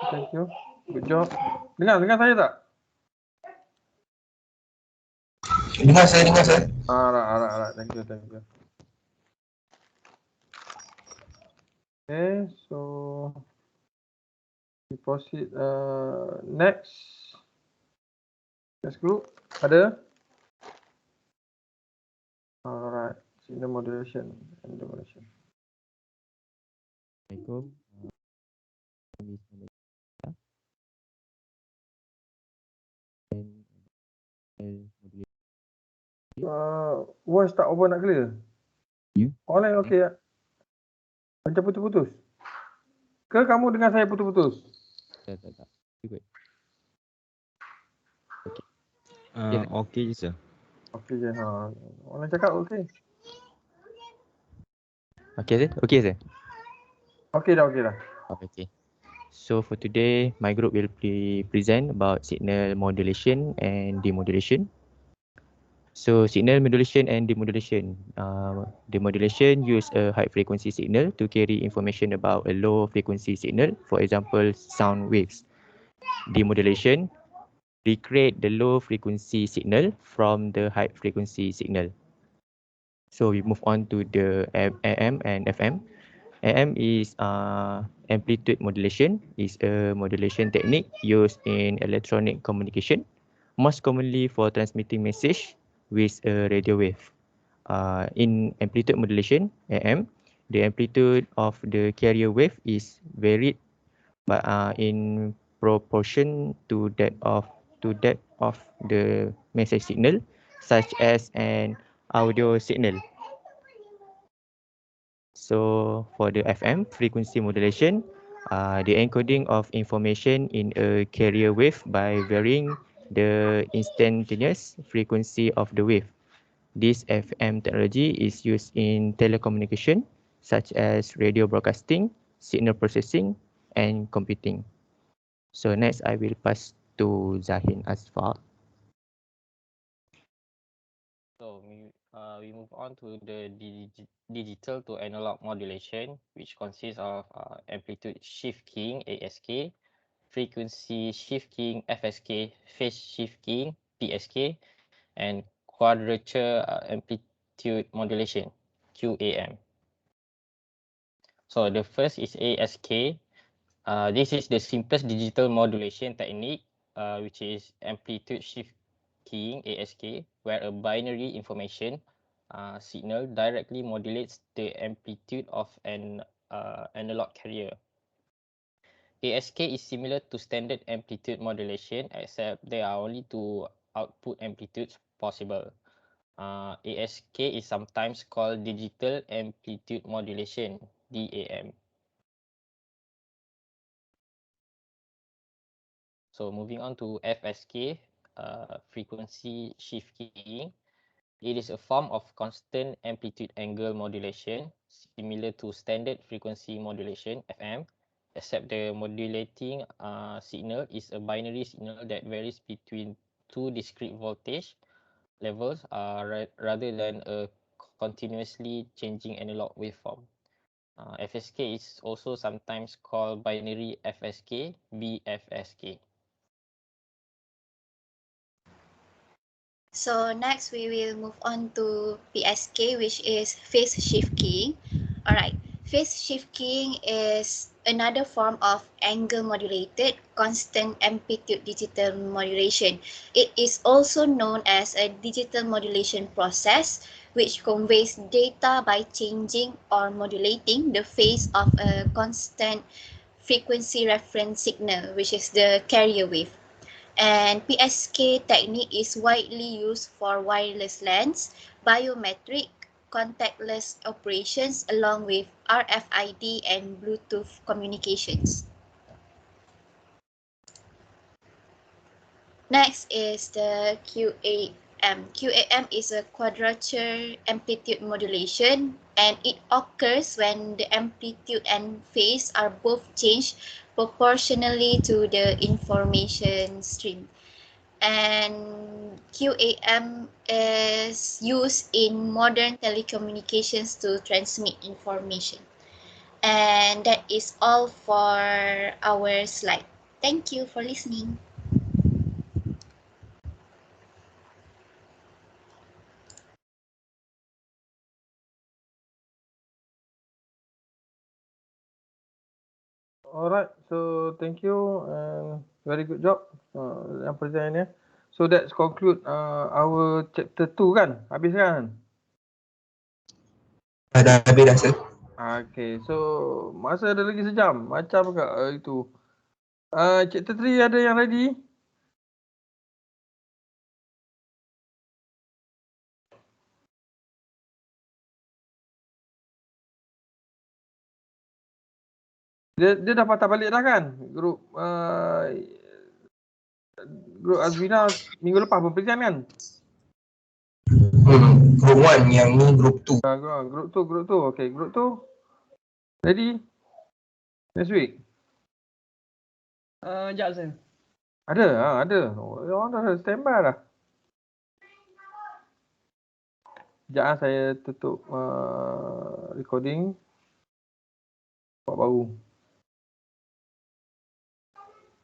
Thank you. Good job. Dengar saya tak? Dengar saya. Alright. Thank you. Okay, so we proceed. Next group ada. Alright, signal modulation and demodulation. Assalamualaikum. Voice tak over nak clear? You? Online okey tak? Macam putus-putus. Ke kamu dengar saya putus-putus? Tak. Good. Okey je sir. Okey je. Orang cakap okey. Okay, sir. Okey dah. Okay. So for today, my group will present about signal modulation and demodulation. So signal modulation and demodulation. Demodulation use a high frequency signal to carry information about a low frequency signal, for example, sound waves. Demodulation recreate the low frequency signal from the high frequency signal. So we move on to the AM and FM. AM is amplitude modulation, is a modulation technique used in electronic communication, most commonly for transmitting message with a radio wave. In amplitude modulation, AM, the amplitude of the carrier wave is varied, but in proportion to that of the message signal, such as an audio signal. So for the FM, frequency modulation, the encoding of information in a carrier wave by varying the instantaneous frequency of the wave. This FM technology is used in telecommunication, such as radio broadcasting, signal processing, and computing. So next, I will pass to Zahin Asfar. So we move on to the digital to analog modulation, which consists of amplitude shift keying (ASK), frequency shift keying (FSK), phase shift keying (PSK), and quadrature amplitude modulation (QAM). So the first is ASK. This is the simplest digital modulation technique, which is amplitude shift keying (ASK), where a binary information signal directly modulates the amplitude of an analog carrier. ASK is similar to standard amplitude modulation, except there are only two output amplitudes possible. ASK is sometimes called digital amplitude modulation, DAM. So moving on to FSK, frequency shift keying. It is a form of constant amplitude angle modulation, similar to standard frequency modulation, FM, except the modulating signal is a binary signal that varies between two discrete voltage levels rather than a continuously changing analog waveform. FSK is also sometimes called binary FSK, BFSK. So next we will move on to PSK, which is phase shift keying. Alright, phase shift keying is another form of angle modulated constant amplitude digital modulation. It is also known as a digital modulation process, which conveys data by changing or modulating the phase of a constant frequency reference signal, which is the carrier wave. And PSK technique is widely used for wireless LANs, biometric, contactless operations, along with RFID and Bluetooth communications. Next is the QAM. QAM is a quadrature amplitude modulation, and it occurs when the amplitude and phase are both changed proportionally to the information stream. And QAM is used in modern telecommunications to transmit information. And that is all for our slide. Thank you for listening. Alright, so thank you and very good job yang present ya. So that's conclude our chapter 2 kan? Habis kan? Dah habis dah sir. Okay, so masa ada lagi sejam. Macam ke itu. Chapter 3 ada yang ready? Dia dah patah balik dah kan? Grup Azwina minggu lepas pun present kan? Group 1 yang ni group 2. Group 2. Okay, group 2 ready? Next week? Sekejap saya. Ada. Orang dah standby dah. Sekejap saya tutup recording. Buat baru.